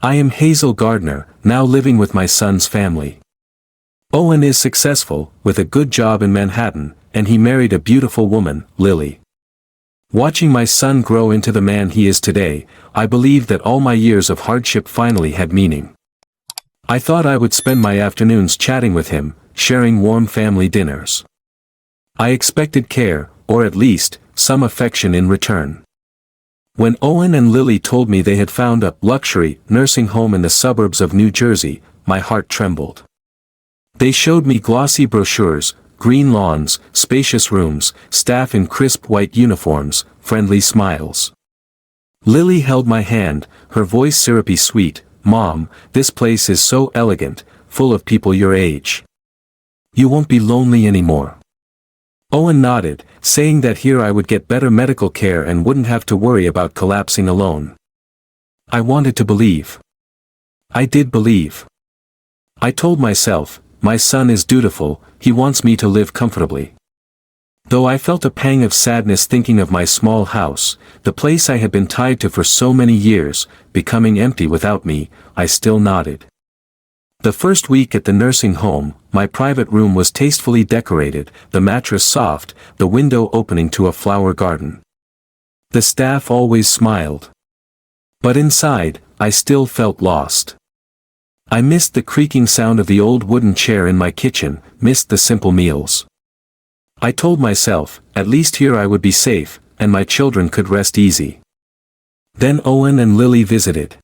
I am Hazel Gardner, now living with my son's family. Owen is successful, with a good job in Manhattan, and he married a beautiful woman, Lily. Watching my son grow into the man he is today, I believe that all my years of hardship finally had meaning. I thought I would spend my afternoons chatting with him, sharing warm family dinners. I expected care, or at least, some affection in return. When Owen and Lily told me they had found a luxury nursing home in the suburbs of New Jersey, my heart trembled. They showed me glossy brochures, green lawns, spacious rooms, staff in crisp white uniforms, friendly smiles. Lily held my hand, her voice syrupy sweet. "Mom, this place is so elegant, full of people your age. You won't be lonely anymore." Owen nodded, saying that here I would get better medical care and wouldn't have to worry about collapsing alone. I wanted to believe. I did believe. I told myself, my son is dutiful, he wants me to live comfortably. Though I felt a pang of sadness thinking of my small house, the place I had been tied to for so many years, becoming empty without me, I still nodded. The first week at the nursing home, my private room was tastefully decorated, the mattress soft, the window opening to a flower garden. The staff always smiled. But inside, I still felt lost. I missed the creaking sound of the old wooden chair in my kitchen, missed the simple meals. I told myself, at least here I would be safe, and my children could rest easy. Then Owen and Lily visited.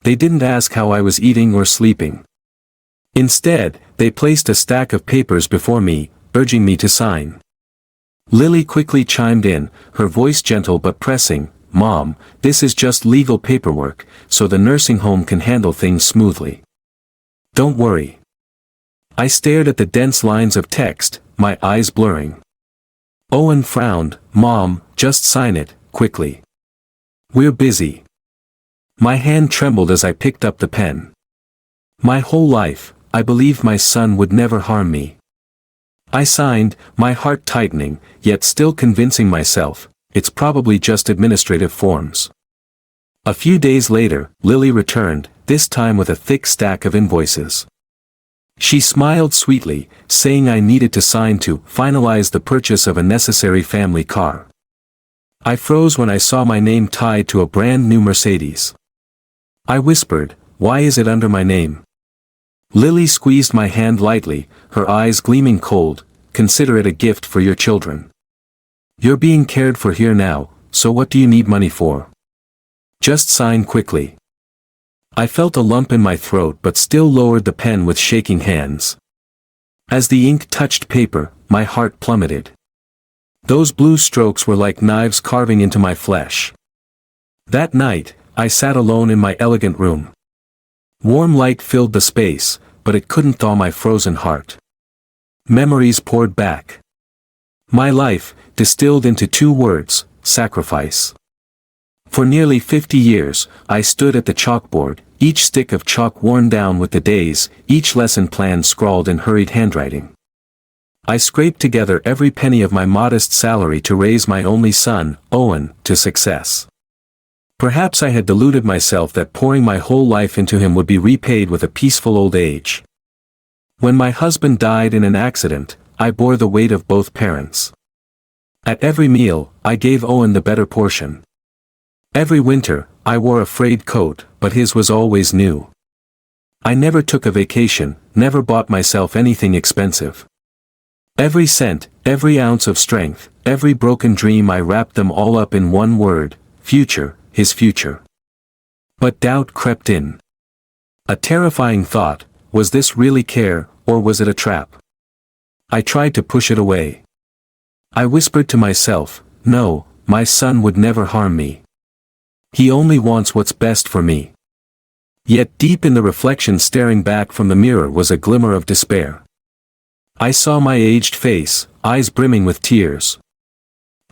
They didn't ask how I was eating or sleeping. Instead, they placed a stack of papers before me, urging me to sign. Lily quickly chimed in, her voice gentle but pressing, "Mom, this is just legal paperwork, so the nursing home can handle things smoothly. Don't worry." I stared at the dense lines of text, my eyes blurring. Owen frowned, "Mom, just sign it, quickly. We're busy." My hand trembled as I picked up the pen. My whole life, I believed my son would never harm me. I signed, my heart tightening, yet still convincing myself, it's probably just administrative forms. A few days later, Lily returned, this time with a thick stack of invoices. She smiled sweetly, saying I needed to sign to finalize the purchase of a necessary family car. I froze when I saw my name tied to a brand new Mercedes. I whispered, "Why is it under my name?" Lily squeezed my hand lightly, her eyes gleaming cold. "Consider it a gift for your children. You're being cared for here now, so what do you need money for? Just sign quickly." I felt a lump in my throat but still lowered the pen with shaking hands. As the ink touched paper, my heart plummeted. Those blue strokes were like knives carving into my flesh. That night, I sat alone in my elegant room. Warm light filled the space, but it couldn't thaw my frozen heart. Memories poured back. My life, distilled into two words, sacrifice. For nearly 50 years, I stood at the chalkboard, each stick of chalk worn down with the days, each lesson plan scrawled in hurried handwriting. I scraped together every penny of my modest salary to raise my only son, Owen, to success. Perhaps I had deluded myself that pouring my whole life into him would be repaid with a peaceful old age. When my husband died in an accident, I bore the weight of both parents. At every meal, I gave Owen the better portion. Every winter, I wore a frayed coat, but his was always new. I never took a vacation, never bought myself anything expensive. Every cent, every ounce of strength, every broken dream, I wrapped them all up in one word, future, his future. But doubt crept in. A terrifying thought, was this really care, or was it a trap? I tried to push it away. I whispered to myself, no, my son would never harm me. He only wants what's best for me. Yet deep in the reflection staring back from the mirror was a glimmer of despair. I saw my aged face, eyes brimming with tears.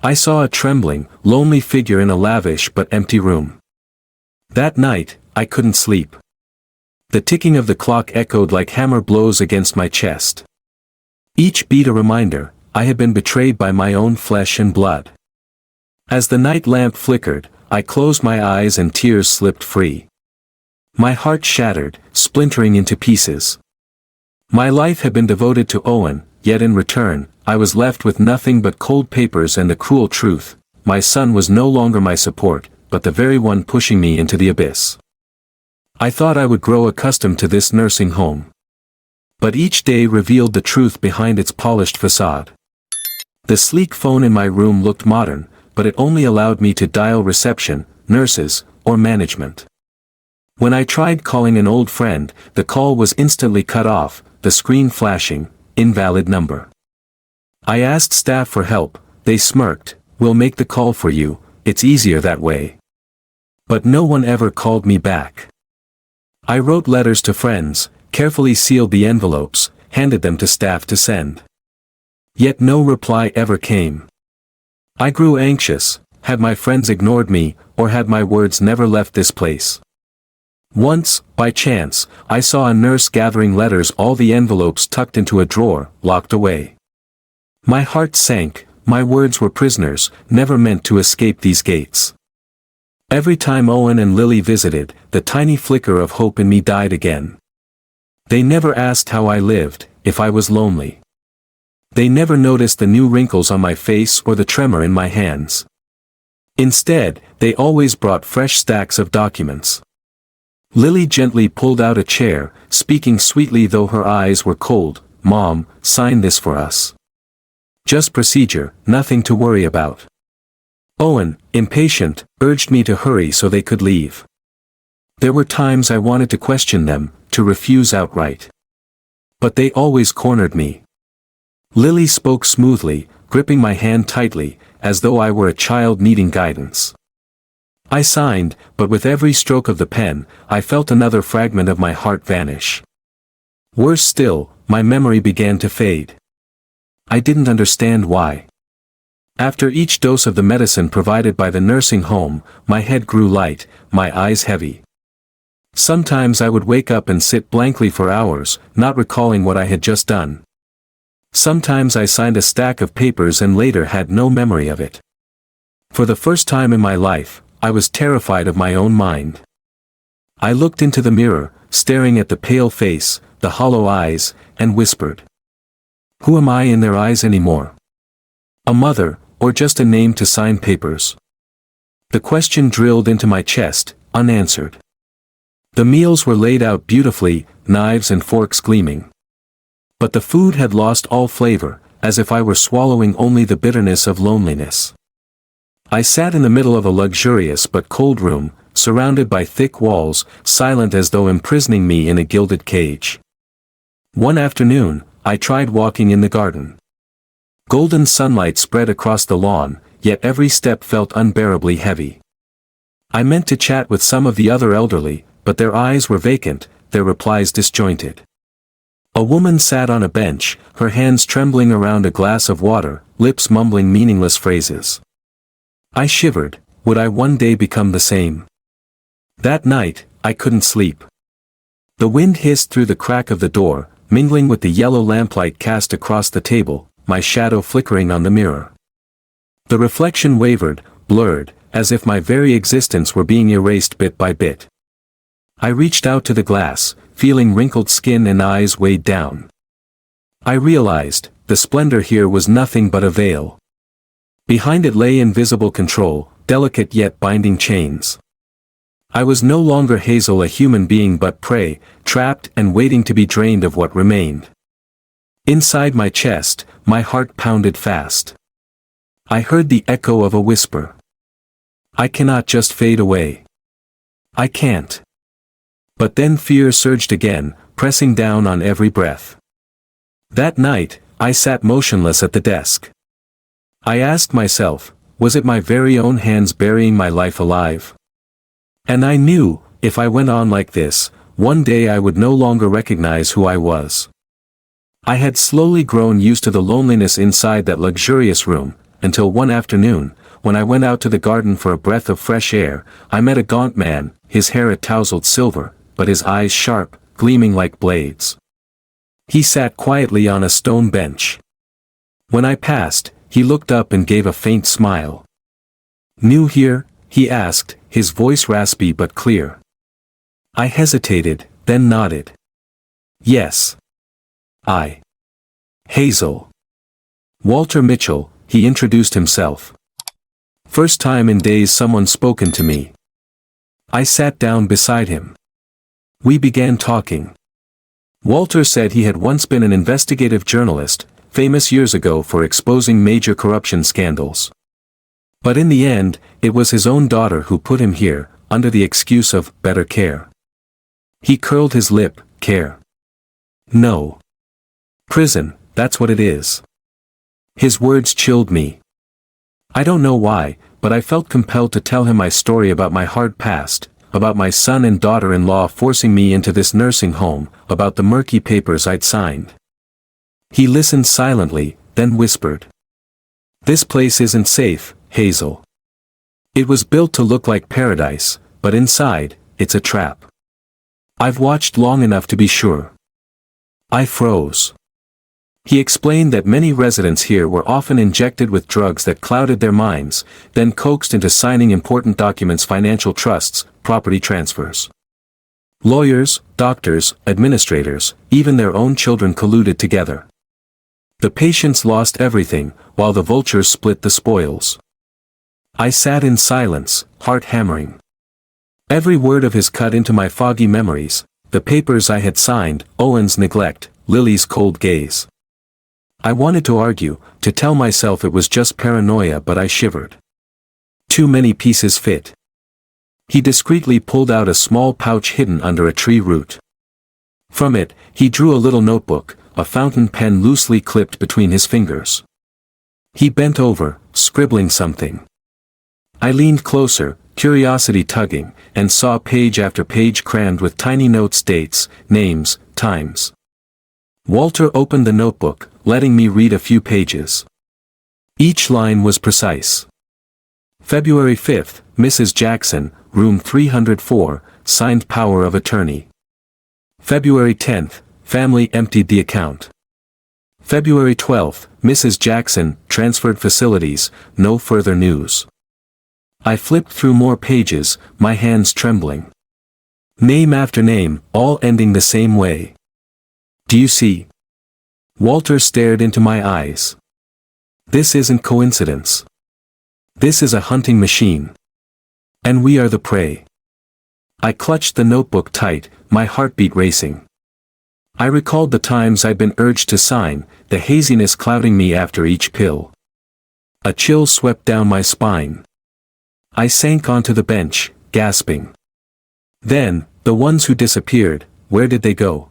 I saw a trembling, lonely figure in a lavish but empty room. That night, I couldn't sleep. The ticking of the clock echoed like hammer blows against my chest. Each beat a reminder, I had been betrayed by my own flesh and blood. As the night lamp flickered, I closed my eyes and tears slipped free. My heart shattered, splintering into pieces. My life had been devoted to Owen, yet in return, I was left with nothing but cold papers and the cruel truth: my son was no longer my support, but the very one pushing me into the abyss. I thought I would grow accustomed to this nursing home. But each day revealed the truth behind its polished facade. The sleek phone in my room looked modern, but it only allowed me to dial reception, nurses, or management. When I tried calling an old friend, the call was instantly cut off, the screen flashing, invalid number. I asked staff for help, they smirked, "We'll make the call for you, it's easier that way." But no one ever called me back. I wrote letters to friends, carefully sealed the envelopes, handed them to staff to send. Yet no reply ever came. I grew anxious. Had my friends ignored me, or had my words never left this place? Once, by chance, I saw a nurse gathering letters, all the envelopes tucked into a drawer, locked away. My heart sank, my words were prisoners, never meant to escape these gates. Every time Owen and Lily visited, the tiny flicker of hope in me died again. They never asked how I lived, if I was lonely. They never noticed the new wrinkles on my face or the tremor in my hands. Instead, they always brought fresh stacks of documents. Lily gently pulled out a chair, speaking sweetly though her eyes were cold. "Mom, sign this for us. Just procedure, nothing to worry about." Owen, impatient, urged me to hurry so they could leave. There were times I wanted to question them, to refuse outright. But they always cornered me. Lily spoke smoothly, gripping my hand tightly, as though I were a child needing guidance. I signed, but with every stroke of the pen, I felt another fragment of my heart vanish. Worse still, my memory began to fade. I didn't understand why. After each dose of the medicine provided by the nursing home, my head grew light, my eyes heavy. Sometimes I would wake up and sit blankly for hours, not recalling what I had just done. Sometimes I signed a stack of papers and later had no memory of it. For the first time in my life, I was terrified of my own mind. I looked into the mirror, staring at the pale face, the hollow eyes, and whispered. Who am I in their eyes anymore? A mother, or just a name to sign papers? The question drilled into my chest, unanswered. The meals were laid out beautifully, knives and forks gleaming. But the food had lost all flavor, as if I were swallowing only the bitterness of loneliness. I sat in the middle of a luxurious but cold room, surrounded by thick walls, silent as though imprisoning me in a gilded cage. One afternoon, I tried walking in the garden. Golden sunlight spread across the lawn, yet every step felt unbearably heavy. I meant to chat with some of the other elderly, but their eyes were vacant, their replies disjointed. A woman sat on a bench, her hands trembling around a glass of water, lips mumbling meaningless phrases. I shivered. Would I one day become the same? That night, I couldn't sleep. The wind hissed through the crack of the door, mingling with the yellow lamplight cast across the table, my shadow flickering on the mirror. The reflection wavered, blurred, as if my very existence were being erased bit by bit. I reached out to the glass, feeling wrinkled skin and eyes weighed down. I realized, the splendor here was nothing but a veil. Behind it lay invisible control, delicate yet binding chains. I was no longer Hazel, a human being, but prey, trapped and waiting to be drained of what remained. Inside my chest, my heart pounded fast. I heard the echo of a whisper. I cannot just fade away. I can't. But then fear surged again, pressing down on every breath. That night, I sat motionless at the desk. I asked myself, was it my very own hands burying my life alive? And I knew, if I went on like this, one day I would no longer recognize who I was. I had slowly grown used to the loneliness inside that luxurious room, until one afternoon, when I went out to the garden for a breath of fresh air, I met a gaunt man, his hair a tousled silver, but his eyes sharp, gleaming like blades. He sat quietly on a stone bench. When I passed, he looked up and gave a faint smile. New here? He asked, his voice raspy but clear. I hesitated, then nodded. Yes. Hazel. Walter Mitchell, he introduced himself. First time in days someone spoken to me. I sat down beside him. We began talking. Walter said he had once been an investigative journalist, famous years ago for exposing major corruption scandals. But in the end, it was his own daughter who put him here, under the excuse of better care. He curled his lip. Care? No. Prison, that's what it is. His words chilled me. I don't know why, but I felt compelled to tell him my story about my hard past, about my son and daughter-in-law forcing me into this nursing home, about the murky papers I'd signed. He listened silently, then whispered. This place isn't safe, Hazel. It was built to look like paradise, but inside, it's a trap. I've watched long enough to be sure. I froze. He explained that many residents here were often injected with drugs that clouded their minds, then coaxed into signing important documents, financial trusts, property transfers. Lawyers, doctors, administrators, even their own children colluded together. The patients lost everything, while the vultures split the spoils. I sat in silence, heart hammering. Every word of his cut into my foggy memories, the papers I had signed, Owen's neglect, Lily's cold gaze. I wanted to argue, to tell myself it was just paranoia, but I shivered. Too many pieces fit. He discreetly pulled out a small pouch hidden under a tree root. From it, he drew a little notebook, a fountain pen loosely clipped between his fingers. He bent over, scribbling something. I leaned closer, curiosity tugging, and saw page after page crammed with tiny notes, dates, names, times. Walter opened the notebook, letting me read a few pages. Each line was precise. February 5th, Mrs. Jackson, room 304, signed power of attorney. February 10th, family emptied the account. February 12th, Mrs. Jackson, transferred facilities, no further news. I flipped through more pages, my hands trembling. Name after name, all ending the same way. Do you see? Walter stared into my eyes. This isn't coincidence. This is a hunting machine. And we are the prey. I clutched the notebook tight, my heartbeat racing. I recalled the times I'd been urged to sign, the haziness clouding me after each pill. A chill swept down my spine. I sank onto the bench, gasping. Then, the ones who disappeared, where did they go?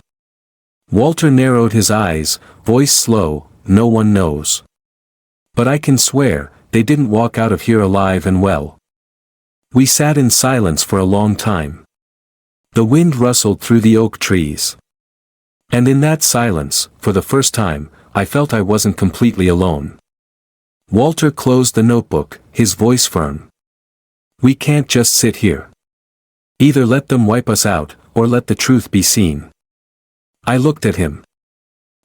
Walter narrowed his eyes, voice slow, no one knows. But I can swear, they didn't walk out of here alive and well. We sat in silence for a long time. The wind rustled through the oak trees. And in that silence, for the first time, I felt I wasn't completely alone. Walter closed the notebook, his voice firm. We can't just sit here. Either let them wipe us out, or let the truth be seen. I looked at him.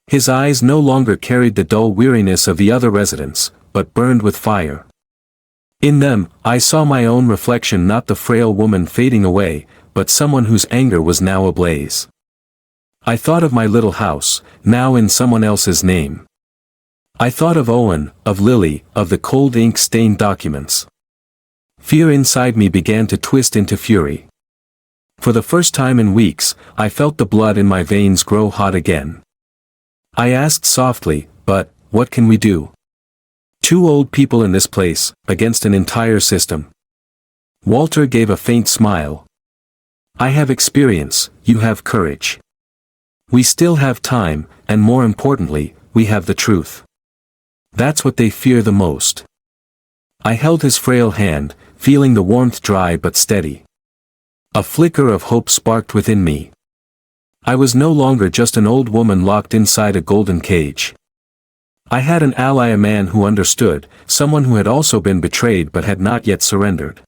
His eyes no longer carried the dull weariness of the other residents, but burned with fire. In them, I saw my own reflection, not the frail woman fading away, but someone whose anger was now ablaze. I thought of my little house, now in someone else's name. I thought of Owen, of Lily, of the cold ink-stained documents. Fear inside me began to twist into fury. For the first time in weeks, I felt the blood in my veins grow hot again. I asked softly, but, what can we do? Two old people in this place, against an entire system. Walter gave a faint smile. I have experience, you have courage. We still have time, and more importantly, we have the truth. That's what they fear the most. I held his frail hand, feeling the warmth dry but steady. A flicker of hope sparked within me. I was no longer just an old woman locked inside a golden cage. I had an ally, a man who understood, someone who had also been betrayed but had not yet surrendered.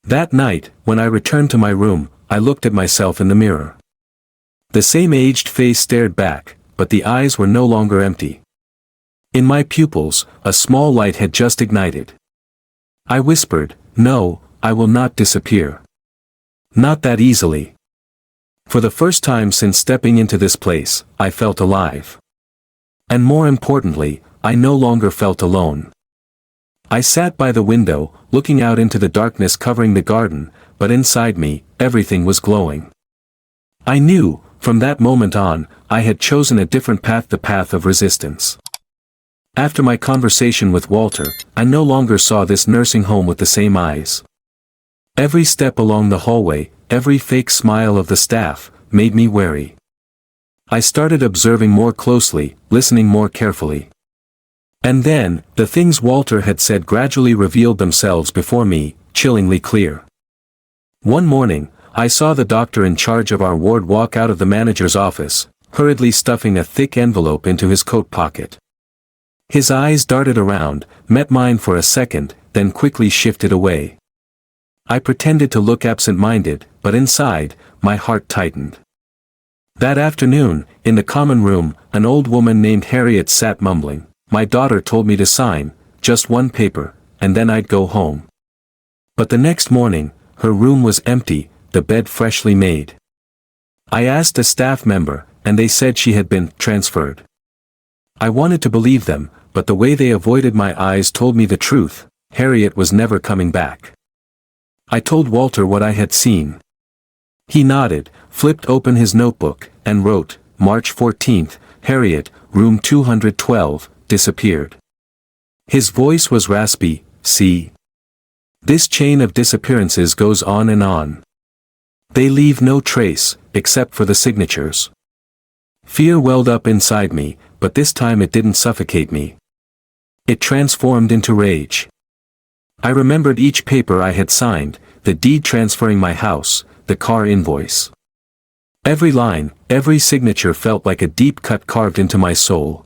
That night, when I returned to my room, I looked at myself in the mirror. The same aged face stared back, but the eyes were no longer empty. In my pupils, a small light had just ignited. I whispered, "No, I will not disappear. Not that easily." For the first time since stepping into this place, I felt alive. And more importantly, I no longer felt alone. I sat by the window, looking out into the darkness covering the garden, but inside me, everything was glowing. I knew, from that moment on, I had chosen a different path, the path of resistance. After my conversation with Walter, I no longer saw this nursing home with the same eyes. Every step along the hallway, every fake smile of the staff, made me wary. I started observing more closely, listening more carefully. And then, the things Walter had said gradually revealed themselves before me, chillingly clear. One morning, I saw the doctor in charge of our ward walk out of the manager's office, hurriedly stuffing a thick envelope into his coat pocket. His eyes darted around, met mine for a second, then quickly shifted away. I pretended to look absent-minded, but inside, my heart tightened. That afternoon, in the common room, an old woman named Harriet sat mumbling. My daughter told me to sign, just one paper, and then I'd go home. But the next morning, her room was empty, the bed freshly made. I asked a staff member, and they said she had been transferred. I wanted to believe them, but the way they avoided my eyes told me the truth. Harriet was never coming back. I told Walter what I had seen. He nodded, flipped open his notebook, and wrote, March 14th, Harriet, room 212, disappeared. His voice was raspy. See? This chain of disappearances goes on and on. They leave no trace, except for the signatures. Fear welled up inside me, but this time it didn't suffocate me. It transformed into rage. I remembered each paper I had signed, the deed transferring my house, the car invoice. Every line, every signature felt like a deep cut carved into my soul.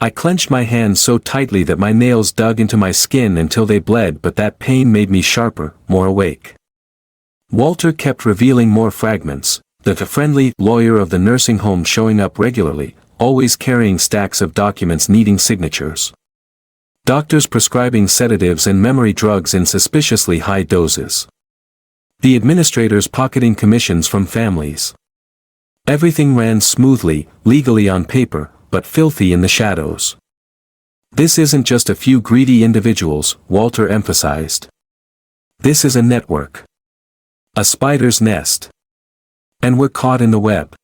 I clenched my hands so tightly that my nails dug into my skin until they bled, but that pain made me sharper, more awake. Walter kept revealing more fragments, the friendly lawyer of the nursing home showing up regularly, always carrying stacks of documents needing signatures. Doctors prescribing sedatives and memory drugs in suspiciously high doses. The administrators pocketing commissions from families. Everything ran smoothly, legally on paper, but filthy in the shadows. This isn't just a few greedy individuals, Walter emphasized. This is a network. A spider's nest. And we're caught in the web.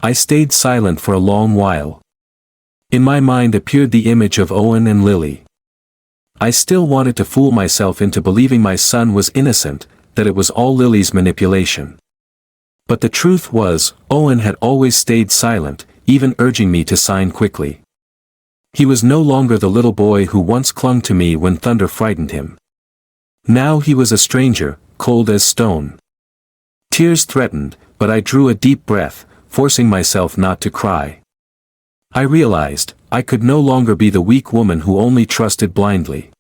I stayed silent for a long while. In my mind appeared the image of Owen and Lily. I still wanted to fool myself into believing my son was innocent, that it was all Lily's manipulation. But the truth was, Owen had always stayed silent, even urging me to sign quickly. He was no longer the little boy who once clung to me when thunder frightened him. Now he was a stranger, cold as stone. Tears threatened, but I drew a deep breath, forcing myself not to cry. I realized, I could no longer be the weak woman who only trusted blindly.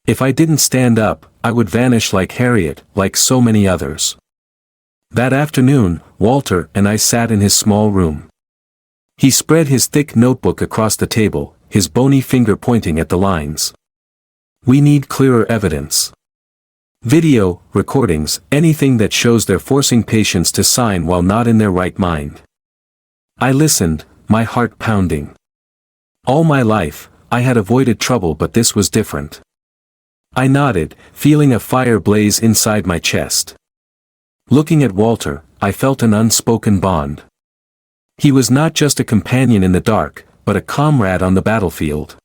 If I didn't stand up, I would vanish like Harriet, like so many others. That afternoon, Walter and I sat in his small room. He spread his thick notebook across the table, his bony finger pointing at the lines. We need clearer evidence. Video, recordings, anything that shows they're forcing patients to sign while not in their right mind. I listened, my heart pounding. All my life, I had avoided trouble, but this was different. I nodded, feeling a fire blaze inside my chest. Looking at Walter, I felt an unspoken bond. He was not just a companion in the dark, but a comrade on the battlefield.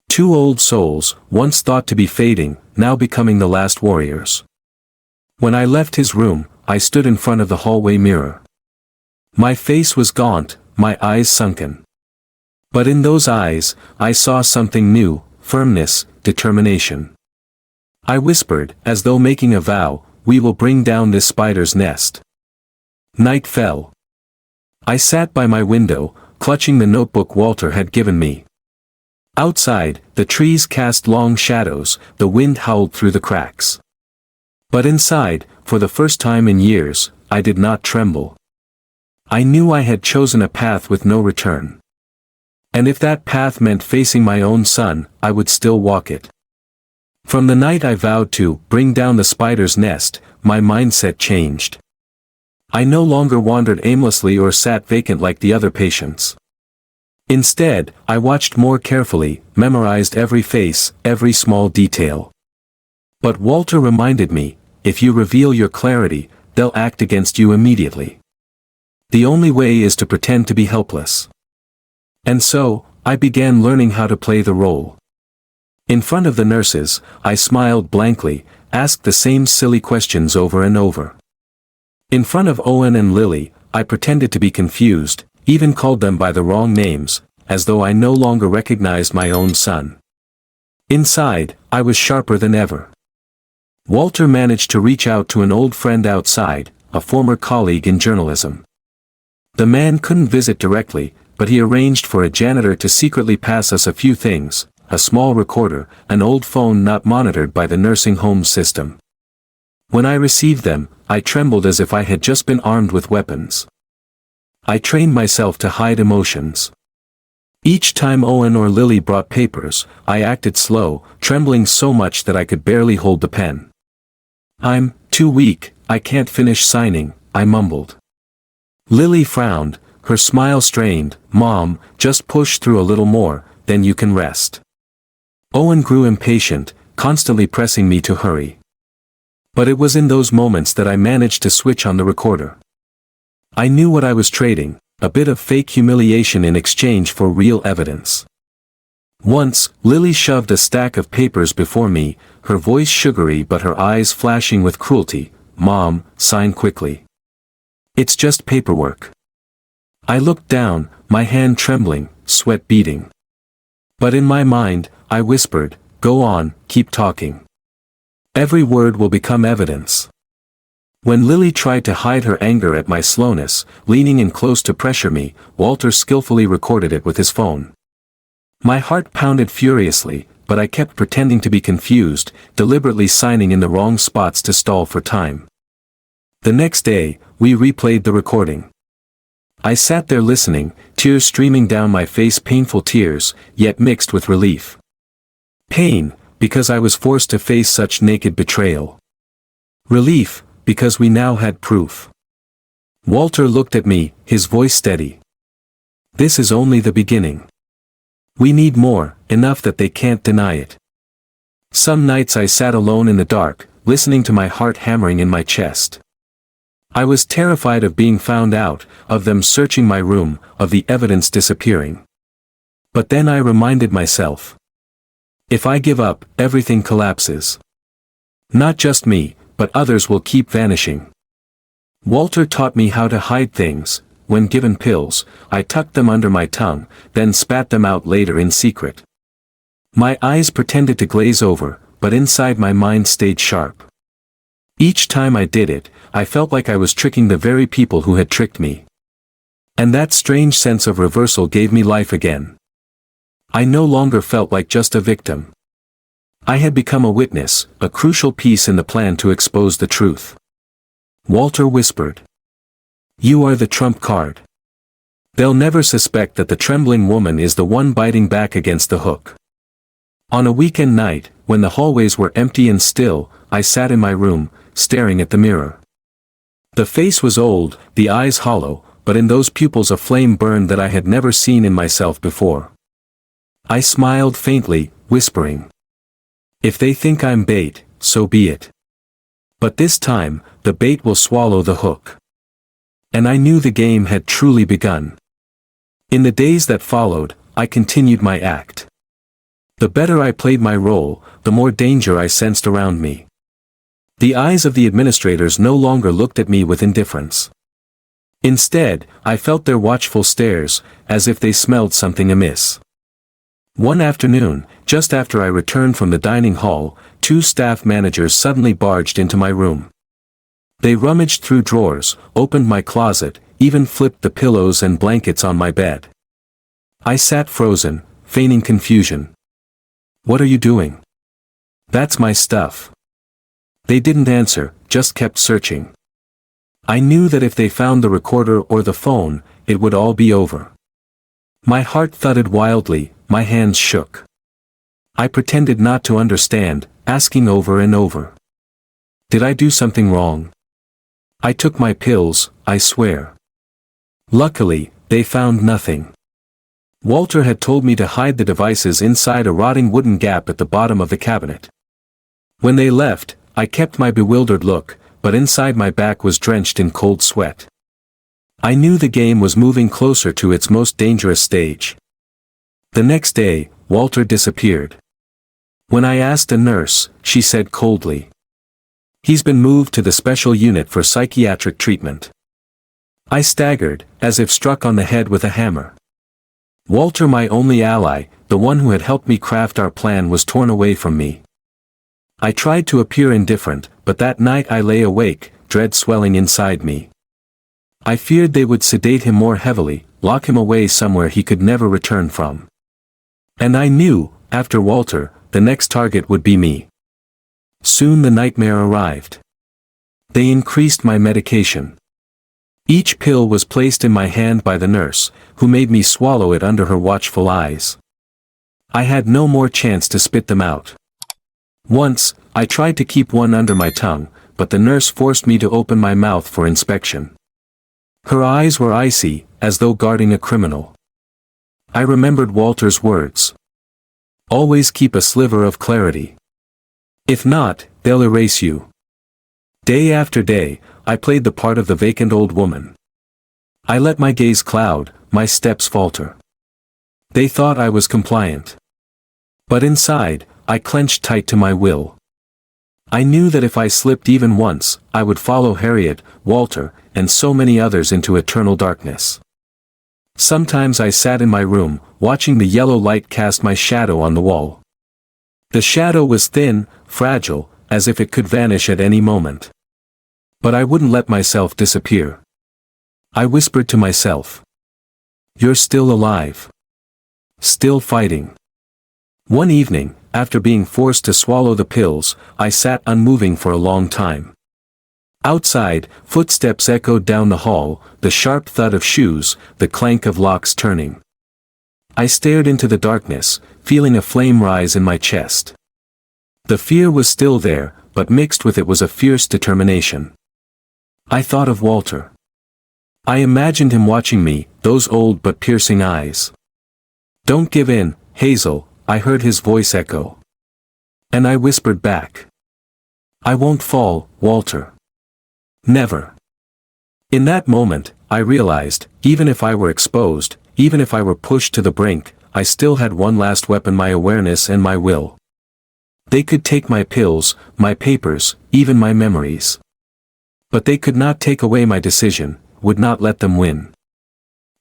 Two old souls, once thought to be fading, now becoming the last warriors. When I left his room, I stood in front of the hallway mirror. My face was gaunt, my eyes sunken. But in those eyes, I saw something new, firmness, determination. I whispered, as though making a vow, we will bring down this spider's nest. Night fell. I sat by my window, clutching the notebook Walter had given me. Outside, the trees cast long shadows, the wind howled through the cracks. But inside, for the first time in years, I did not tremble. I knew I had chosen a path with no return. And if that path meant facing my own son, I would still walk it. From the night I vowed to bring down the spider's nest, my mindset changed. I no longer wandered aimlessly or sat vacant like the other patients. Instead, I watched more carefully, memorized every face, every small detail. But Walter reminded me, if you reveal your clarity, they'll act against you immediately. The only way is to pretend to be helpless. And so, I began learning how to play the role. In front of the nurses, I smiled blankly, asked the same silly questions over and over. In front of Owen and Lily, I pretended to be confused, even called them by the wrong names, as though I no longer recognized my own son. Inside, I was sharper than ever. Walter managed to reach out to an old friend outside, a former colleague in journalism. The man couldn't visit directly, but he arranged for a janitor to secretly pass us a few things, a small recorder, an old phone not monitored by the nursing home system. When I received them, I trembled as if I had just been armed with weapons. I trained myself to hide emotions. Each time Owen or Lily brought papers, I acted slow, trembling so much that I could barely hold the pen. "I'm too weak, I can't finish signing," I mumbled. Lily frowned, her smile strained. "Mom, just push through a little more, then you can rest." Owen grew impatient, constantly pressing me to hurry. But it was in those moments that I managed to switch on the recorder. I knew what I was trading, a bit of fake humiliation in exchange for real evidence. Once, Lily shoved a stack of papers before me, her voice sugary but her eyes flashing with cruelty. "Mom, sign quickly. It's just paperwork." I looked down, my hand trembling, sweat beading. But in my mind, I whispered, "Go on, keep talking. Every word will become evidence." When Lily tried to hide her anger at my slowness, leaning in close to pressure me, Walter skillfully recorded it with his phone. My heart pounded furiously, but I kept pretending to be confused, deliberately signing in the wrong spots to stall for time. The next day, we replayed the recording. I sat there listening, tears streaming down my face, painful tears, yet mixed with relief. Pain, because I was forced to face such naked betrayal. Relief, because we now had proof. Walter looked at me, his voice steady. "This is only the beginning. We need more, enough that they can't deny it." Some nights I sat alone in the dark, listening to my heart hammering in my chest. I was terrified of being found out, of them searching my room, of the evidence disappearing. But then I reminded myself. If I give up, everything collapses. Not just me, but others will keep vanishing. Walter taught me how to hide things. When given pills, I tucked them under my tongue, then spat them out later in secret. My eyes pretended to glaze over, but inside my mind stayed sharp. Each time I did it, I felt like I was tricking the very people who had tricked me. And that strange sense of reversal gave me life again. I no longer felt like just a victim. I had become a witness, a crucial piece in the plan to expose the truth. Walter whispered. "You are the trump card. They'll never suspect that the trembling woman is the one biting back against the hook." On a weekend night, when the hallways were empty and still, I sat in my room, staring at the mirror. The face was old, the eyes hollow, but in those pupils a flame burned that I had never seen in myself before. I smiled faintly, whispering. "If they think I'm bait, so be it. But this time, the bait will swallow the hook." And I knew the game had truly begun. In the days that followed, I continued my act. The better I played my role, the more danger I sensed around me. The eyes of the administrators no longer looked at me with indifference. Instead, I felt their watchful stares, as if they smelled something amiss. One afternoon, just after I returned from the dining hall, 2 staff managers suddenly barged into my room. They rummaged through drawers, opened my closet, even flipped the pillows and blankets on my bed. I sat frozen, feigning confusion. "What are you doing?" "That's my stuff." They didn't answer, just kept searching. I knew that if they found the recorder or the phone, it would all be over. My heart thudded wildly, my hands shook. I pretended not to understand, asking over and over. Did I do something wrong? I took my pills, I swear. Luckily, they found nothing. Walter had told me to hide the devices inside a rotting wooden gap at the bottom of the cabinet. When they left, I kept my bewildered look, but inside my back was drenched in cold sweat. I knew the game was moving closer to its most dangerous stage. The next day, Walter disappeared. When I asked a nurse, she said coldly, "He's been moved to the special unit for psychiatric treatment." I staggered, as if struck on the head with a hammer. Walter, my only ally, the one who had helped me craft our plan, was torn away from me. I tried to appear indifferent, but that night I lay awake, dread swelling inside me. I feared they would sedate him more heavily, lock him away somewhere he could never return from. And I knew, after Walter, the next target would be me. Soon the nightmare arrived. They increased my medication. Each pill was placed in my hand by the nurse, who made me swallow it under her watchful eyes. I had no more chance to spit them out. Once, I tried to keep one under my tongue, but the nurse forced me to open my mouth for inspection. Her eyes were icy, as though guarding a criminal. I remembered Walter's words. Always keep a sliver of clarity. If not, they'll erase you. Day after day, I played the part of the vacant old woman. I let my gaze cloud, my steps falter. They thought I was compliant. But inside, I clenched tight to my will. I knew that if I slipped even once, I would follow Harriet, Walter, and so many others into eternal darkness. Sometimes I sat in my room, watching the yellow light cast my shadow on the wall. The shadow was thin, fragile, as if it could vanish at any moment. But I wouldn't let myself disappear. I whispered to myself, "You're still alive. Still fighting." One evening, after being forced to swallow the pills, I sat unmoving for a long time. Outside, footsteps echoed down the hall, the sharp thud of shoes, the clank of locks turning. I stared into the darkness, feeling a flame rise in my chest. The fear was still there, but mixed with it was a fierce determination. I thought of Walter. I imagined him watching me, those old but piercing eyes. "Don't give in, Hazel," I heard his voice echo. And I whispered back, "I won't fall, Walter. Never." In that moment, I realized, even if I were exposed, even if I were pushed to the brink, I still had one last weapon: my awareness and my will. They could take my pills, my papers, even my memories. But they could not take away my decision, would not let them win.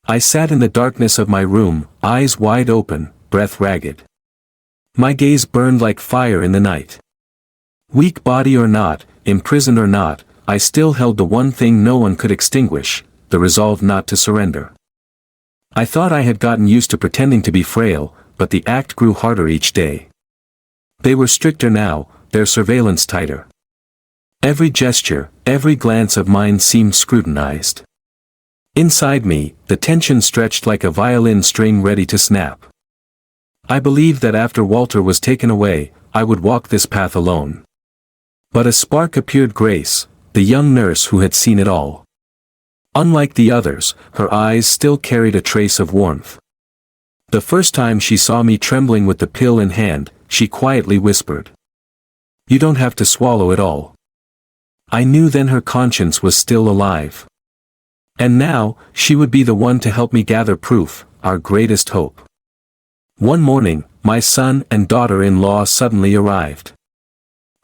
I sat in the darkness of my room, eyes wide open, breath ragged. My gaze burned like fire in the night. Weak body or not, imprisoned or not, I still held the one thing no one could extinguish, the resolve not to surrender. I thought I had gotten used to pretending to be frail, but the act grew harder each day. They were stricter now, their surveillance tighter. Every gesture, every glance of mine seemed scrutinized. Inside me, the tension stretched like a violin string ready to snap. I believed that after Walter was taken away, I would walk this path alone. But a spark appeared: Grace, the young nurse who had seen it all. Unlike the others, her eyes still carried a trace of warmth. The first time she saw me trembling with the pill in hand, she quietly whispered, "You don't have to swallow it all." I knew then her conscience was still alive. And now, she would be the one to help me gather proof, our greatest hope. One morning, my son and daughter-in-law suddenly arrived.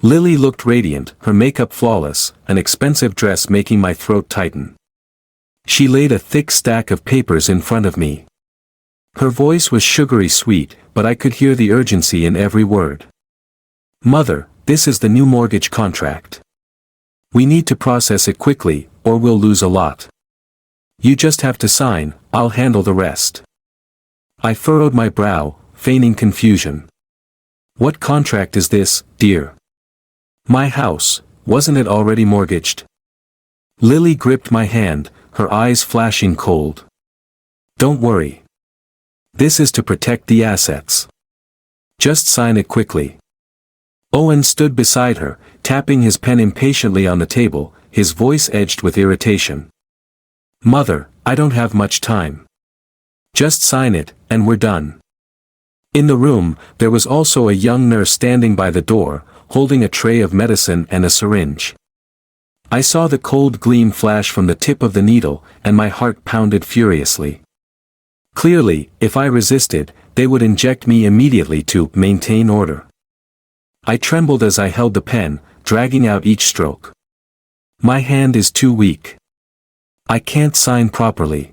Lily looked radiant, her makeup flawless, an expensive dress making my throat tighten. She laid a thick stack of papers in front of me. Her voice was sugary sweet, but I could hear the urgency in every word. "Mother, this is the new mortgage contract. We need to process it quickly, or we'll lose a lot. You just have to sign, I'll handle the rest." I furrowed my brow, feigning confusion. "What contract is this, dear?" "My house, wasn't it already mortgaged?" Lily gripped my hand, her eyes flashing cold. "Don't worry. This is to protect the assets. Just sign it quickly." Owen stood beside her, tapping his pen impatiently on the table, his voice edged with irritation. "Mother, I don't have much time. Just sign it, and we're done." In the room, there was also a young nurse standing by the door, holding a tray of medicine and a syringe. I saw the cold gleam flash from the tip of the needle, and my heart pounded furiously. Clearly, if I resisted, they would inject me immediately to maintain order. I trembled as I held the pen, dragging out each stroke. My hand is too weak. I can't sign properly.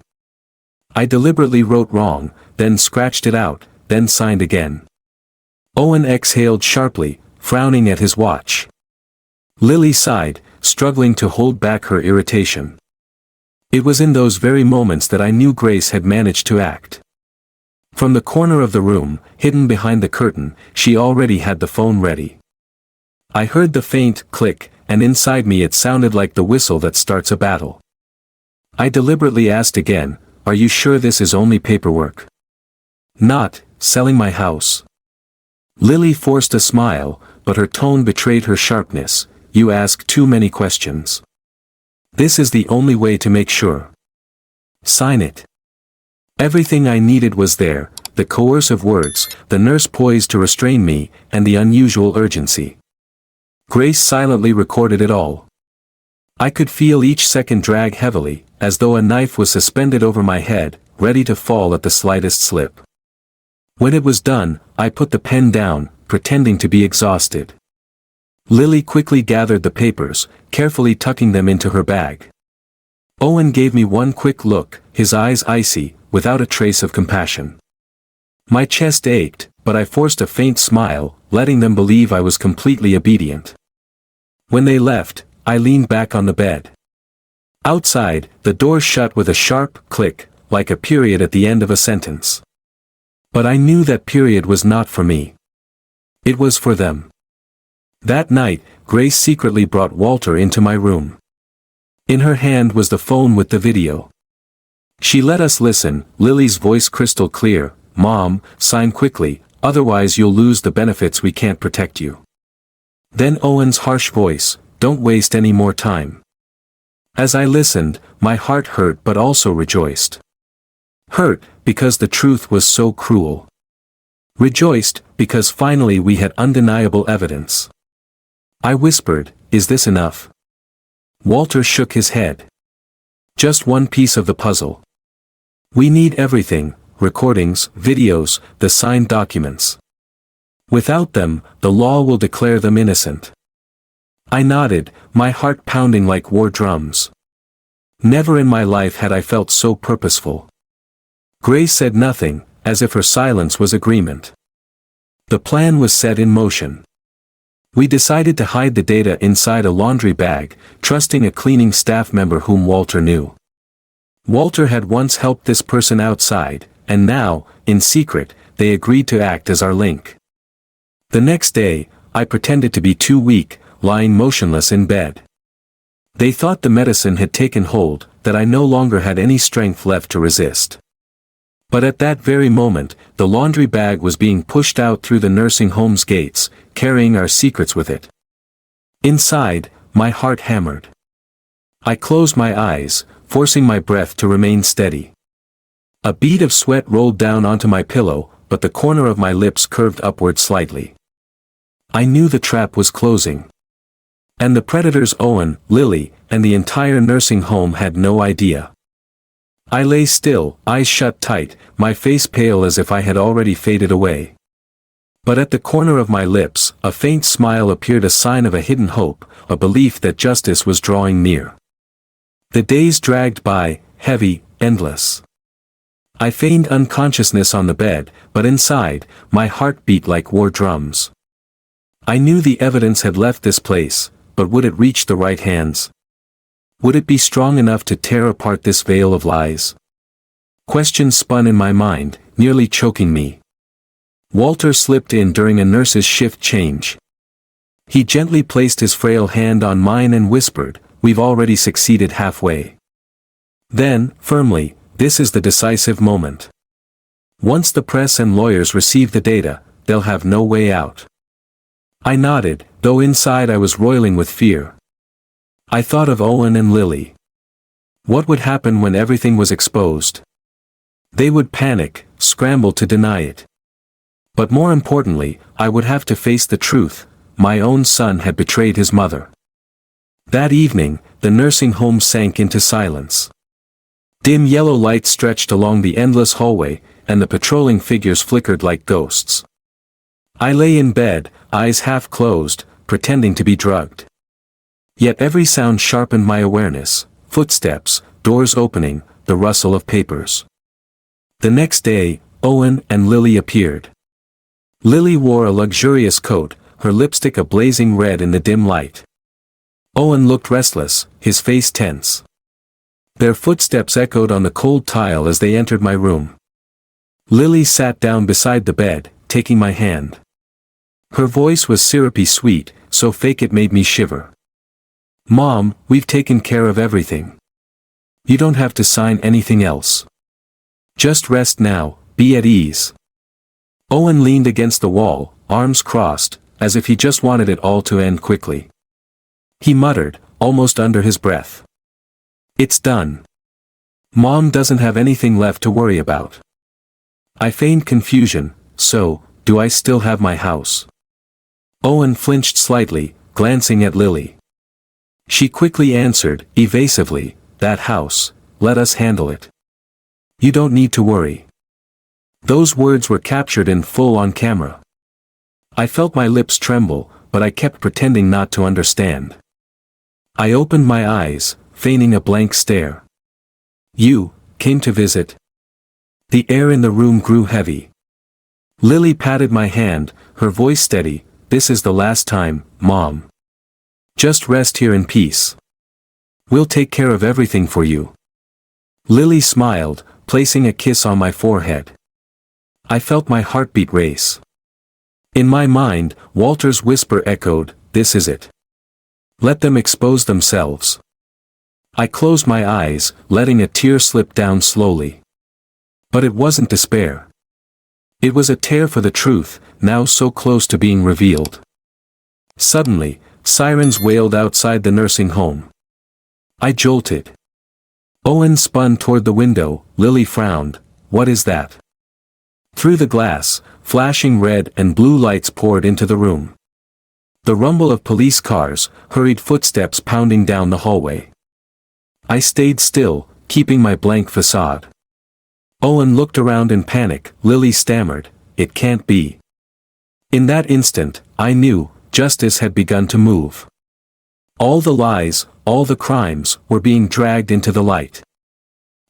I deliberately wrote wrong, then scratched it out, then signed again. Owen exhaled sharply, frowning at his watch. Lily sighed, struggling to hold back her irritation. It was in those very moments that I knew Grace had managed to act. From the corner of the room, hidden behind the curtain, she already had the phone ready. I heard the faint click, and inside me it sounded like the whistle that starts a battle. I deliberately asked again, "Are you sure this is only paperwork? Not selling my house?" Lily forced a smile, but her tone betrayed her sharpness. "You ask too many questions. This is the only way to make sure. Sign it." Everything I needed was there, the coercive words, the nurse poised to restrain me, and the unusual urgency. Grace silently recorded it all. I could feel each second drag heavily, as though a knife was suspended over my head, ready to fall at the slightest slip. When it was done, I put the pen down, pretending to be exhausted. Lily quickly gathered the papers, carefully tucking them into her bag. Owen gave me one quick look, his eyes icy, without a trace of compassion. My chest ached, but I forced a faint smile, letting them believe I was completely obedient. When they left, I leaned back on the bed. Outside, the door shut with a sharp click, like a period at the end of a sentence. But I knew that period was not for me. It was for them. That night, Grace secretly brought Walter into my room. In her hand was the phone with the video. She let us listen, Lily's voice crystal clear, "Mom, sign quickly, otherwise you'll lose the benefits, we can't protect you." Then Owen's harsh voice, "Don't waste any more time." As I listened, my heart hurt but also rejoiced. Hurt, because the truth was so cruel. Rejoiced, because finally we had undeniable evidence. I whispered, "Is this enough?" Walter shook his head. "Just one piece of the puzzle. We need everything, recordings, videos, the signed documents. Without them, the law will declare them innocent." I nodded, my heart pounding like war drums. Never in my life had I felt so purposeful. Grace said nothing, as if her silence was agreement. The plan was set in motion. We decided to hide the data inside a laundry bag, trusting a cleaning staff member whom Walter knew. Walter had once helped this person outside, and now, in secret, they agreed to act as our link. The next day, I pretended to be too weak, lying motionless in bed. They thought the medicine had taken hold, that I no longer had any strength left to resist. But at that very moment, the laundry bag was being pushed out through the nursing home's gates, carrying our secrets with it. Inside, my heart hammered. I closed my eyes, forcing my breath to remain steady. A bead of sweat rolled down onto my pillow, but the corner of my lips curved upward slightly. I knew the trap was closing. And the predators, Owen, Lily, and the entire nursing home had no idea. I lay still, eyes shut tight, my face pale as if I had already faded away. But at the corner of my lips, a faint smile appeared, a sign of a hidden hope, a belief that justice was drawing near. The days dragged by, heavy, endless. I feigned unconsciousness on the bed, but inside, my heart beat like war drums. I knew the evidence had left this place, but would it reach the right hands? Would it be strong enough to tear apart this veil of lies? Questions spun in my mind, nearly choking me. Walter slipped in during a nurse's shift change. He gently placed his frail hand on mine and whispered, "We've already succeeded halfway." Then, firmly, "This is the decisive moment. Once the press and lawyers receive the data, they'll have no way out." I nodded, though inside I was roiling with fear. I thought of Owen and Lily. What would happen when everything was exposed? They would panic, scramble to deny it. But more importantly, I would have to face the truth: my own son had betrayed his mother. That evening, the nursing home sank into silence. Dim yellow light stretched along the endless hallway, and the patrolling figures flickered like ghosts. I lay in bed, eyes half closed, pretending to be drugged. Yet every sound sharpened my awareness: footsteps, doors opening, the rustle of papers. The next day, Owen and Lily appeared. Lily wore a luxurious coat, her lipstick a blazing red in the dim light. Owen looked restless, his face tense. Their footsteps echoed on the cold tile as they entered my room. Lily sat down beside the bed, taking my hand. Her voice was syrupy sweet, so fake it made me shiver. "Mom, we've taken care of everything. You don't have to sign anything else. Just rest now, be at ease." Owen leaned against the wall, arms crossed, as if he just wanted it all to end quickly. He muttered, almost under his breath, "It's done. Mom doesn't have anything left to worry about." I feigned confusion. "So, do I still have my house?" Owen flinched slightly, glancing at Lily. She quickly answered, evasively, "That house, let us handle it. You don't need to worry." Those words were captured in full on camera. I felt my lips tremble, but I kept pretending not to understand. I opened my eyes, feigning a blank stare. "You came to visit?" The air in the room grew heavy. Lily patted my hand, her voice steady. "This is the last time, Mom. Just rest here in peace. We'll take care of everything for you." Lily smiled, placing a kiss on my forehead. I felt my heartbeat race. In my mind, Walter's whisper echoed, "This is it. Let them expose themselves." I closed my eyes, letting a tear slip down slowly. But it wasn't despair. It was a tear for the truth, now so close to being revealed. Suddenly, sirens wailed outside the nursing home. I jolted. Owen spun toward the window. Lily frowned. "What is that?" Through the glass, flashing red and blue lights poured into the room. The rumble of police cars, hurried footsteps pounding down the hallway. I stayed still, keeping my blank facade. Owen looked around in panic. Lily stammered, "It can't be." In that instant, I knew, justice had begun to move. All the lies, all the crimes, were being dragged into the light.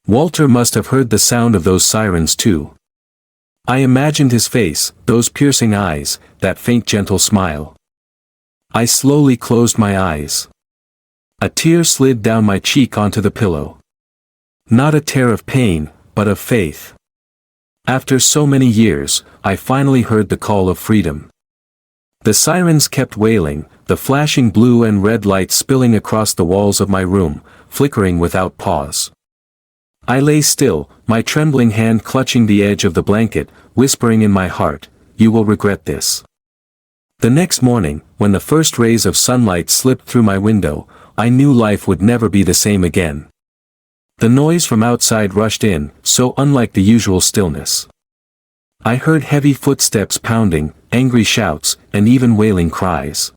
Walter must have heard the sound of those sirens too. I imagined his face, those piercing eyes, that faint gentle smile. I slowly closed my eyes. A tear slid down my cheek onto the pillow. Not a tear of pain, but of faith. After so many years, I finally heard the call of freedom. The sirens kept wailing, the flashing blue and red lights spilling across the walls of my room, flickering without pause. I lay still, my trembling hand clutching the edge of the blanket, whispering in my heart, "You will regret this." The next morning, when the first rays of sunlight slipped through my window, I knew life would never be the same again. The noise from outside rushed in, so unlike the usual stillness. I heard heavy footsteps pounding, angry shouts, and even wailing cries.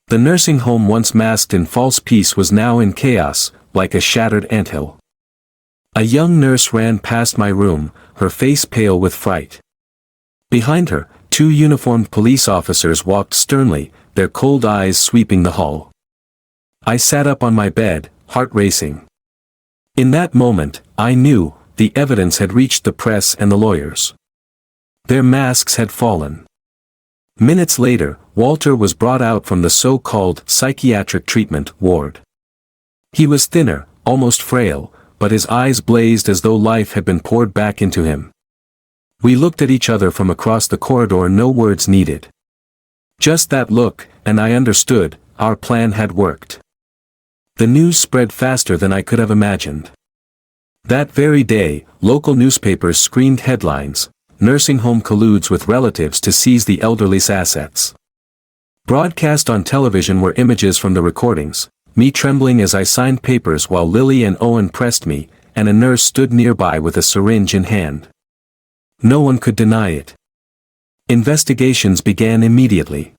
The nursing home once masked in false peace was now in chaos, like a shattered anthill. A young nurse ran past my room, her face pale with fright. Behind her, two uniformed police officers walked sternly, their cold eyes sweeping the hall. I sat up on my bed, heart racing. In that moment, I knew, the evidence had reached the press and the lawyers. Their masks had fallen. Minutes later, Walter was brought out from the so-called psychiatric treatment ward. He was thinner, almost frail, but his eyes blazed as though life had been poured back into him. We looked at each other from across the corridor, no words needed. Just that look, and I understood, our plan had worked. The news spread faster than I could have imagined. That very day, local newspapers screamed headlines, "Nursing home colludes with relatives to seize the elderly's assets." Broadcast on television were images from the recordings, me trembling as I signed papers while Lily and Owen pressed me, and a nurse stood nearby with a syringe in hand. No one could deny it. Investigations began immediately.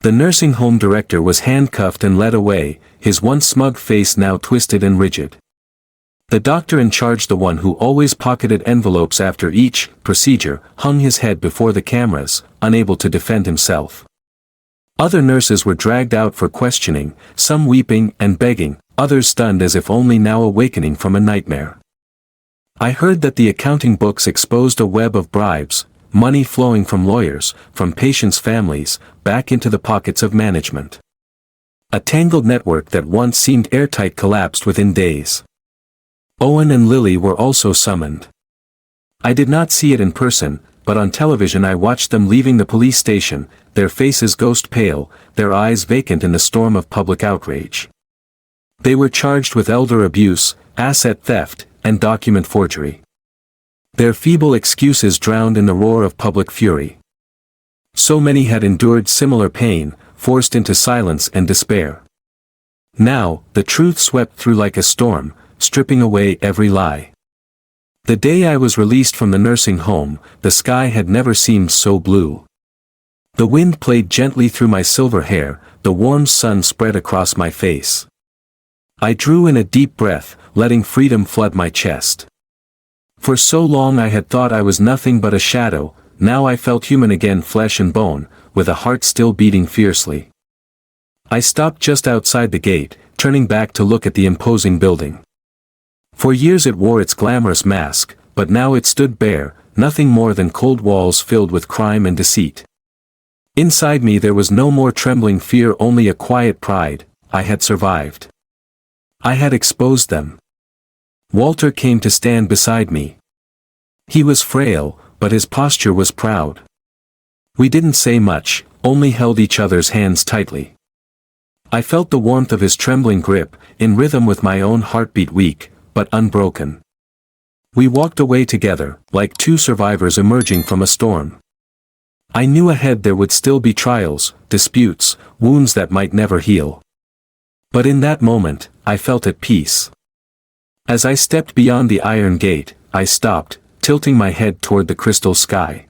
The nursing home director was handcuffed and led away, his once smug face now twisted and rigid. The doctor in charge, the one who always pocketed envelopes after each procedure, hung his head before the cameras, unable to defend himself. Other nurses were dragged out for questioning, some weeping and begging, others stunned as if only now awakening from a nightmare. I heard that the accounting books exposed a web of bribes, money flowing from lawyers, from patients' families, back into the pockets of management. A tangled network that once seemed airtight collapsed within days. Owen and Lily were also summoned. I did not see it in person, but on television I watched them leaving the police station, their faces ghost pale, their eyes vacant in the storm of public outrage. They were charged with elder abuse, asset theft, and document forgery. Their feeble excuses drowned in the roar of public fury. So many had endured similar pain, forced into silence and despair. Now, the truth swept through like a storm, stripping away every lie. The day I was released from the nursing home, the sky had never seemed so blue. The wind played gently through my silver hair, the warm sun spread across my face. I drew in a deep breath, letting freedom flood my chest. For so long I had thought I was nothing but a shadow, now I felt human again, flesh and bone, with a heart still beating fiercely. I stopped just outside the gate, turning back to look at the imposing building. For years it wore its glamorous mask, but now it stood bare, nothing more than cold walls filled with crime and deceit. Inside me there was no more trembling fear, only a quiet pride. I had survived. I had exposed them. Walter came to stand beside me. He was frail, but his posture was proud. We didn't say much, only held each other's hands tightly. I felt the warmth of his trembling grip, in rhythm with my own heartbeat, weak, but unbroken. We walked away together, like two survivors emerging from a storm. I knew ahead there would still be trials, disputes, wounds that might never heal. But in that moment, I felt at peace. As I stepped beyond the iron gate, I stopped, tilting my head toward the crystal sky.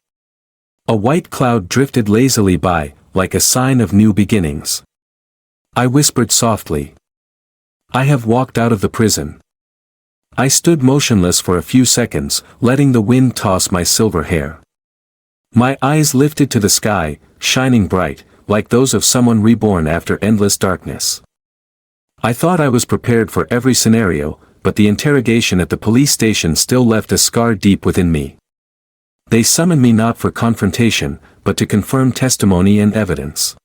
A white cloud drifted lazily by, like a sign of new beginnings. I whispered softly, "I have walked out of the prison." I stood motionless for a few seconds, letting the wind toss my silver hair. My eyes lifted to the sky, shining bright, like those of someone reborn after endless darkness. I thought I was prepared for every scenario, but the interrogation at the police station still left a scar deep within me. They summoned me not for confrontation, but to confirm testimony and evidence.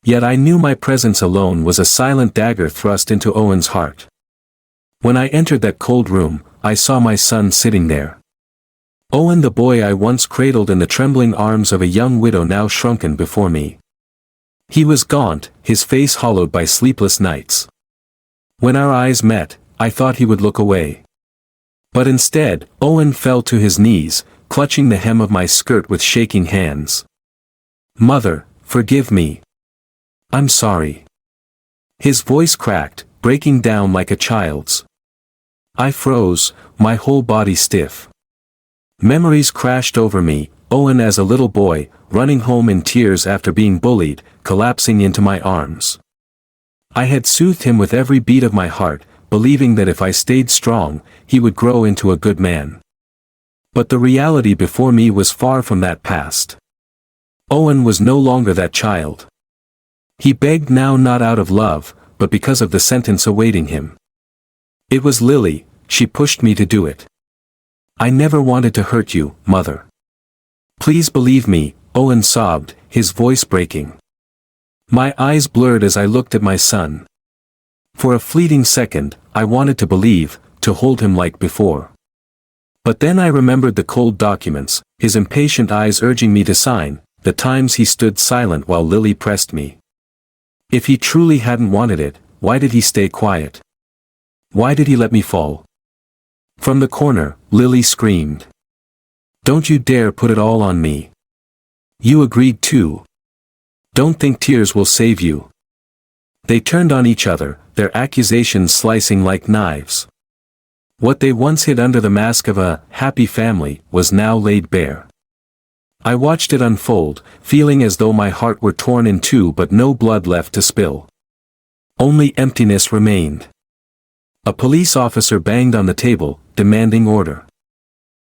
Yet I knew my presence alone was a silent dagger thrust into Owen's heart. When I entered that cold room, I saw my son sitting there. Owen, the boy I once cradled in the trembling arms of a young widow, now shrunken before me. He was gaunt, his face hollowed by sleepless nights. When our eyes met, I thought he would look away. But instead, Owen fell to his knees, clutching the hem of my skirt with shaking hands. "Mother, forgive me. I'm sorry." His voice cracked, breaking down like a child's. I froze, my whole body stiff. Memories crashed over me, Owen as a little boy, running home in tears after being bullied, collapsing into my arms. I had soothed him with every beat of my heart, believing that if I stayed strong, he would grow into a good man. But the reality before me was far from that past. Owen was no longer that child. He begged now, not out of love, but because of the sentence awaiting him. It was Lily, she pushed me to do it. "I never wanted to hurt you, Mother. Please believe me," Owen sobbed, his voice breaking. My eyes blurred as I looked at my son. For a fleeting second, I wanted to believe, to hold him like before. But then I remembered the cold documents, his impatient eyes urging me to sign, the times he stood silent while Lily pressed me. If he truly hadn't wanted it, why did he stay quiet? Why did he let me fall? From the corner, Lily screamed. "Don't you dare put it all on me. You agreed too. Don't think tears will save you." They turned on each other, their accusations slicing like knives. What they once hid under the mask of a happy family was now laid bare. I watched it unfold, feeling as though my heart were torn in two but no blood left to spill. Only emptiness remained. A police officer banged on the table, demanding order.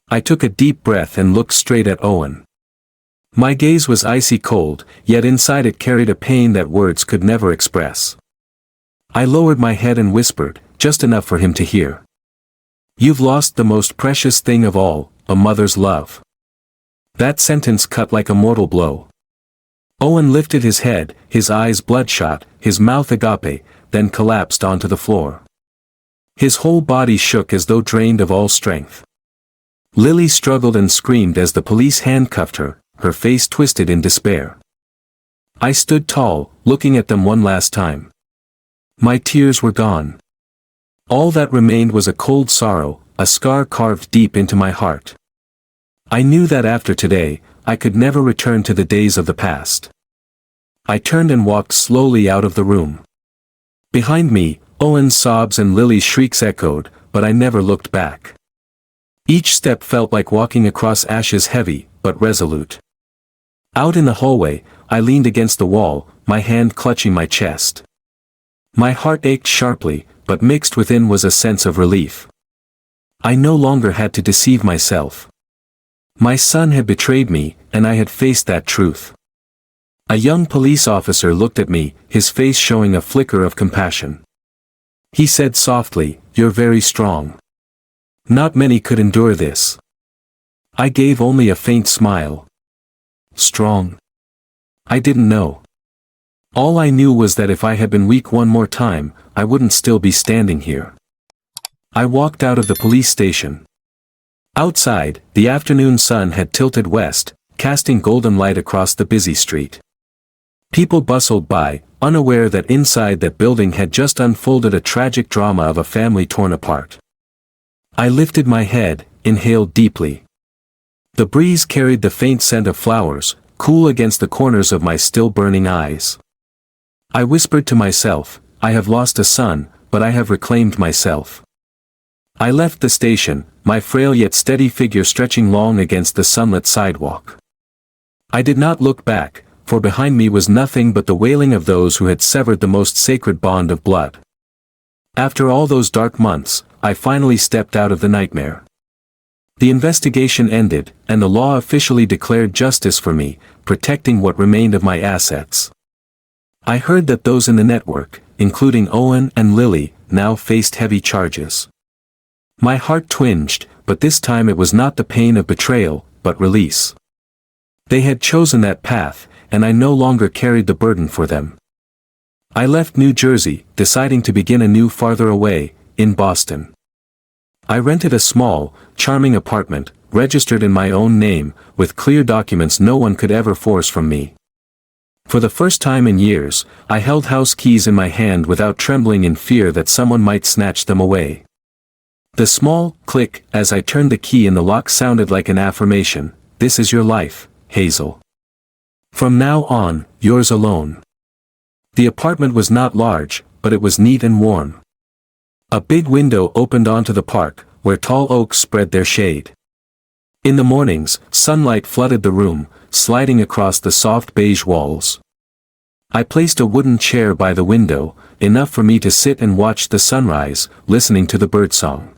I took a deep breath and looked straight at Owen. My gaze was icy cold, yet inside it carried a pain that words could never express. I lowered my head and whispered, just enough for him to hear. "You've lost the most precious thing of all, a mother's love." That sentence cut like a mortal blow. Owen lifted his head, his eyes bloodshot, his mouth agape, then collapsed onto the floor. His whole body shook as though drained of all strength. Lily struggled and screamed as the police handcuffed her, her face twisted in despair. I stood tall, looking at them one last time. My tears were gone. All that remained was a cold sorrow, a scar carved deep into my heart. I knew that after today, I could never return to the days of the past. I turned and walked slowly out of the room. Behind me, Owen's sobs and Lily's shrieks echoed, but I never looked back. Each step felt like walking across ashes heavy, but resolute. Out in the hallway, I leaned against the wall, my hand clutching my chest. My heart ached sharply, but mixed within was a sense of relief. I no longer had to deceive myself. My son had betrayed me, and I had faced that truth. A young police officer looked at me, his face showing a flicker of compassion. He said softly, "You're very strong. Not many could endure this." I gave only a faint smile. Strong? I didn't know. All I knew was that if I had been weak one more time, I wouldn't still be standing here. I walked out of the police station. Outside, the afternoon sun had tilted west, casting golden light across the busy street. People bustled by, unaware that inside that building had just unfolded a tragic drama of a family torn apart. I lifted my head, inhaled deeply. The breeze carried the faint scent of flowers, cool against the corners of my still burning eyes. I whispered to myself, "I have lost a son, but I have reclaimed myself." I left the station, my frail yet steady figure stretching long against the sunlit sidewalk. I did not look back, for behind me was nothing but the wailing of those who had severed the most sacred bond of blood. After all those dark months, I finally stepped out of the nightmare. The investigation ended, and the law officially declared justice for me, protecting what remained of my assets. I heard that those in the network, including Owen and Lily, now faced heavy charges. My heart twinged, but this time it was not the pain of betrayal, but release. They had chosen that path, and I no longer carried the burden for them. I left New Jersey, deciding to begin anew farther away, in Boston. I rented a small, charming apartment, registered in my own name, with clear documents no one could ever force from me. For the first time in years, I held house keys in my hand without trembling in fear that someone might snatch them away. The small click as I turned the key in the lock sounded like an affirmation, "This is your life, Hazel. From now on, yours alone." The apartment was not large, but it was neat and warm. A big window opened onto the park, where tall oaks spread their shade. In the mornings, sunlight flooded the room, sliding across the soft beige walls. I placed a wooden chair by the window, enough for me to sit and watch the sunrise, listening to the birdsong.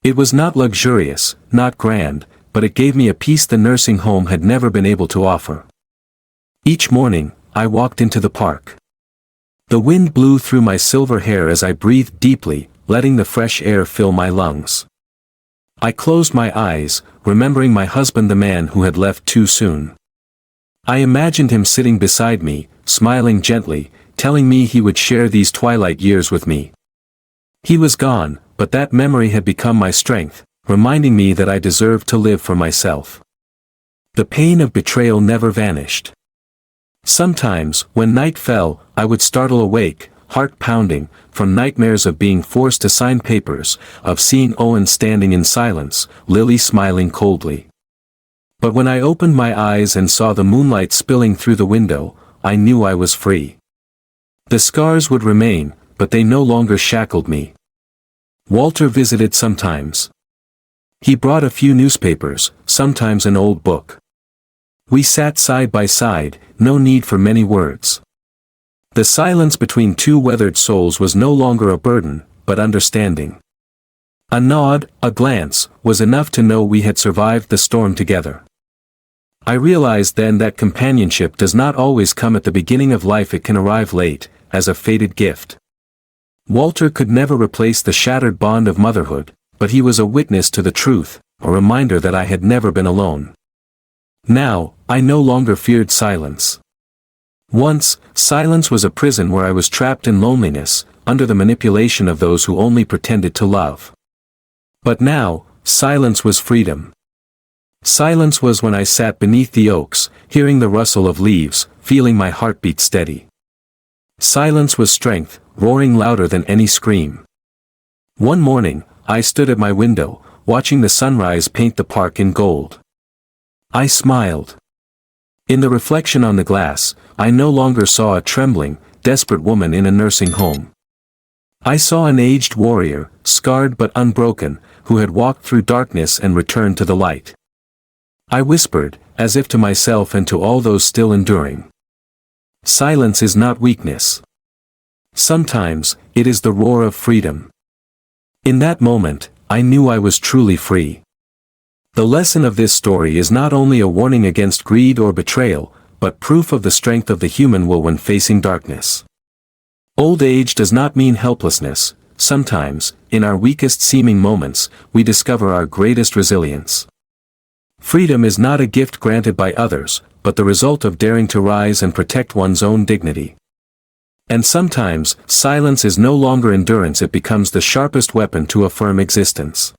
It was not luxurious, not grand, but it gave me a peace the nursing home had never been able to offer. Each morning, I walked into the park. The wind blew through my silver hair as I breathed deeply, letting the fresh air fill my lungs. I closed my eyes, remembering my husband, the man who had left too soon. I imagined him sitting beside me, smiling gently, telling me he would share these twilight years with me. He was gone, but that memory had become my strength, reminding me that I deserved to live for myself. The pain of betrayal never vanished. Sometimes, when night fell, I would startle awake, heart pounding, from nightmares of being forced to sign papers, of seeing Owen standing in silence, Lily smiling coldly. But when I opened my eyes and saw the moonlight spilling through the window, I knew I was free. The scars would remain, but they no longer shackled me. Walter visited sometimes. He brought a few newspapers, sometimes an old book. We sat side by side, no need for many words. The silence between two weathered souls was no longer a burden, but understanding. A nod, a glance, was enough to know we had survived the storm together. I realized then that companionship does not always come at the beginning of life, it can arrive late, as a fated gift. Walter could never replace the shattered bond of motherhood, but he was a witness to the truth, a reminder that I had never been alone. Now, I no longer feared silence. Once, silence was a prison where I was trapped in loneliness, under the manipulation of those who only pretended to love. But now, silence was freedom. Silence was when I sat beneath the oaks, hearing the rustle of leaves, feeling my heartbeat steady. Silence was strength, roaring louder than any scream. One morning, I stood at my window, watching the sunrise paint the park in gold. I smiled. In the reflection on the glass, I no longer saw a trembling, desperate woman in a nursing home. I saw an aged warrior, scarred but unbroken, who had walked through darkness and returned to the light. I whispered, as if to myself and to all those still enduring. Silence is not weakness. Sometimes, it is the roar of freedom. In that moment, I knew I was truly free. The lesson of this story is not only a warning against greed or betrayal, but proof of the strength of the human will when facing darkness. Old age does not mean helplessness. Sometimes, in our weakest seeming moments, we discover our greatest resilience. Freedom is not a gift granted by others, but the result of daring to rise and protect one's own dignity. And sometimes, silence is no longer endurance, it becomes the sharpest weapon to affirm existence.